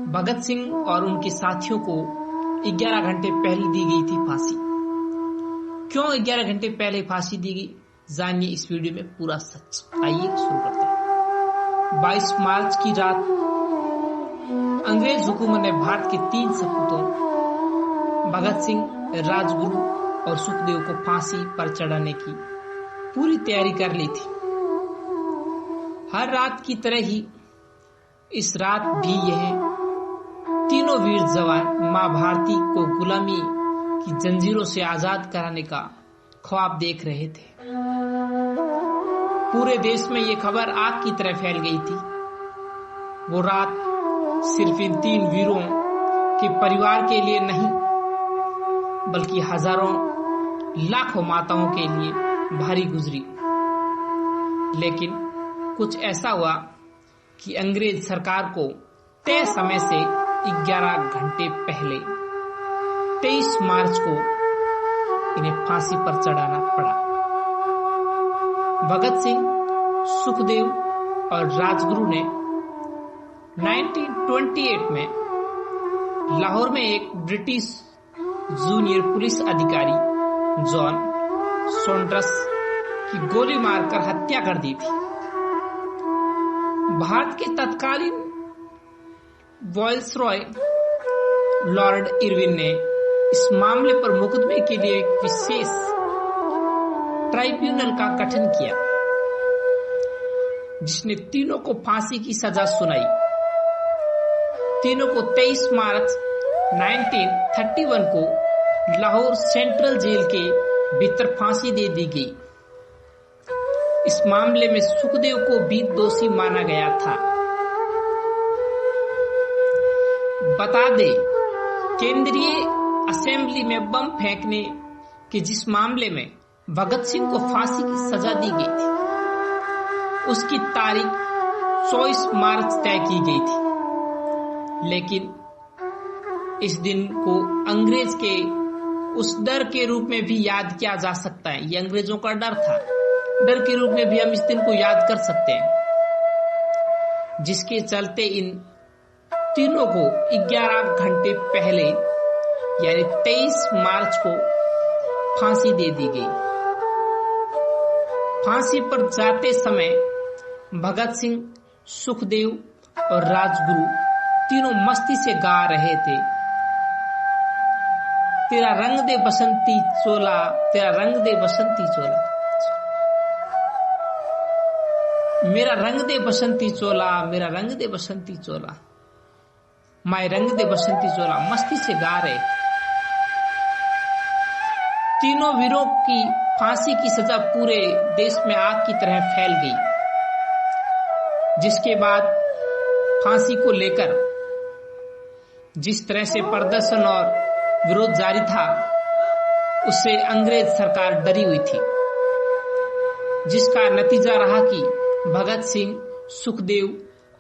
भगत सिंह और उनके साथियों को 11 घंटे पहले दी गई थी फांसी। क्यों 11 घंटे पहले फांसी दी गई, जानिए इस वीडियो में पूरा सच। आइए शुरू करते हैं। 22 मार्च की रात अंग्रेज हुकूमत ने भारत के 3 सपूतों भगत सिंह, राजगुरु और सुखदेव को फांसी पर चढ़ाने की पूरी तैयारी कर ली थी। हर रात की तरह ही इस रात भी यह तीनों वीर जवान मां भारती को गुलामी की जंजीरों से आजाद कराने का ख्वाब देख रहे थे। पूरे देश में यह खबर आग की तरह फैल गई थी। वो रात सिर्फ इन 3 वीरों के परिवार के लिए नहीं, बल्कि हजारों लाखों माताओं के लिए भारी गुजरी। लेकिन कुछ ऐसा हुआ कि अंग्रेज सरकार को तय समय से 11 घंटे पहले 23 मार्च को इन्हें फांसी पर चढ़ाना पड़ा। भगत सिंह, सुखदेव और राजगुरु ने 1928 में लाहौर में एक ब्रिटिश जूनियर पुलिस अधिकारी जॉन सॉन्ड्रस की गोली मारकर हत्या कर दी थी। भारत के तत्कालीन वायसरॉय लॉर्ड इरविन ने इस मामले पर मुकदमे के लिए एक विशेष ट्राइब्यूनल का गठन किया, जिसने तीनों को फांसी की सजा सुनाई। तीनों को 23 मार्च 1931 को लाहौर सेंट्रल जेल के भीतर फांसी दे दी गई। इस मामले में सुखदेव को भी दोषी माना गया था। बता दें, केंद्रीय असेंबली में बम फेंकने के जिस मामले में भगत सिंह को फांसी की सजा दी गई थी, उसकी तारीख 24 मार्च तय की गई थी। लेकिन इस दिन को अंग्रेज के उस डर के रूप में भी याद किया जा सकता है। ये अंग्रेजों का डर था। डर के रूप में भी हम इस दिन को याद कर सकते हैं, जिसके चलते इन तीनों को 11 घंटे पहले यानी 23 मार्च को फांसी दे दी गई। फांसी पर जाते समय भगत सिंह, सुखदेव और राजगुरु तीनों मस्ती से गा रहे थे, तेरा रंग दे बसंती चोला, तेरा रंग दे बसंती चोला, मेरा रंग दे बसंती चोला, मेरा रंग दे बसंती चोला, माय रंग दे बसंती चोला, मस्ती से गा रहे। तीनों वीरों की फांसी की सजा पूरे देश में आग की तरह फैल गई, जिसके बाद फांसी को लेकर जिस तरह से प्रदर्शन और विरोध जारी था, उससे अंग्रेज सरकार डरी हुई थी, जिसका नतीजा रहा कि भगत सिंह, सुखदेव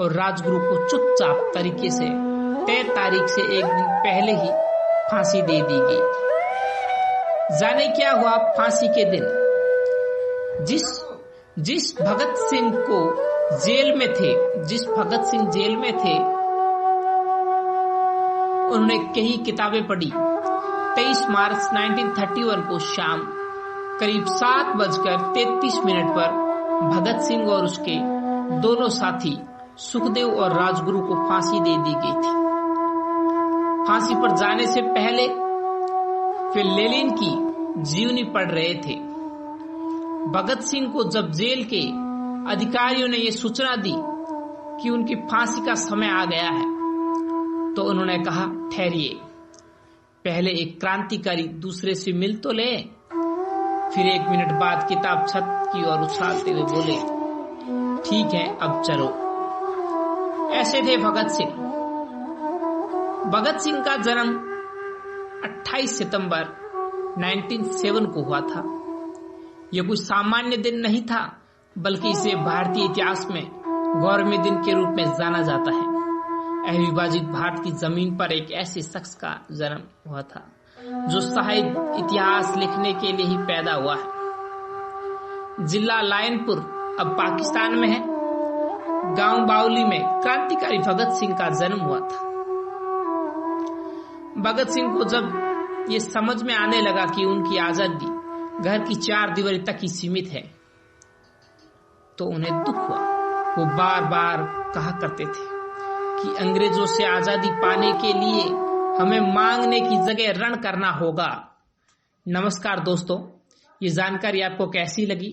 और राजगुरु को चुपचाप तरीके से तय तारीख से एक दिन पहले ही फांसी दे दी गई। जाने क्या हुआ फांसी के दिन? जिस भगत सिंह को जेल में थे, जिस भगत सिंह जेल में थे, उन्होंने कई किताबें पढ़ी। 23 मार्च 1931 को शाम करीब 7:33 पर भगत सिंह और उसके दोनों साथी सुखदेव और राजगुरु को फांसी दे दी गई थी। फांसी पर जाने से पहले वे लेनिन की जीवनी पढ़ रहे थे। भगत सिंह को जब जेल के अधिकारियों ने यह सूचना दी कि उनकी फांसी का समय आ गया है, तो उन्होंने कहा, ठहरिए, पहले एक क्रांतिकारी दूसरे से मिल तो ले। फिर 1 मिनट बाद किताब छत की ओर उछालते हुए बोले, ठीक है, अब चलो। ऐसे थे भगत सिंह। भगत सिंह का जन्म 28 सितंबर 1907 को हुआ था। यह कोई सामान्य दिन नहीं था, बल्कि इसे भारतीय इतिहास में गौरवमय दिन के रूप में जाना जाता है। अविभाजित भारत की जमीन पर एक ऐसे शख्स का जन्म हुआ था जो साहित्य इतिहास लिखने के लिए ही पैदा हुआ है। जिला लायनपुर अब पाकिस्तान में है। गांव बाउली में क्रांतिकारी भगत सिंह का जन्म हुआ था। भगत सिंह को जब ये समझ में आने लगा कि उनकी आजादी घर की 4 दीवारी तक ही सीमित है तो उन्हें दुख हुआ। वो बार बार कहा करते थे कि अंग्रेजों से आजादी पाने के लिए हमें मांगने की जगह रण करना होगा। नमस्कार दोस्तों, ये जानकारी आपको कैसी लगी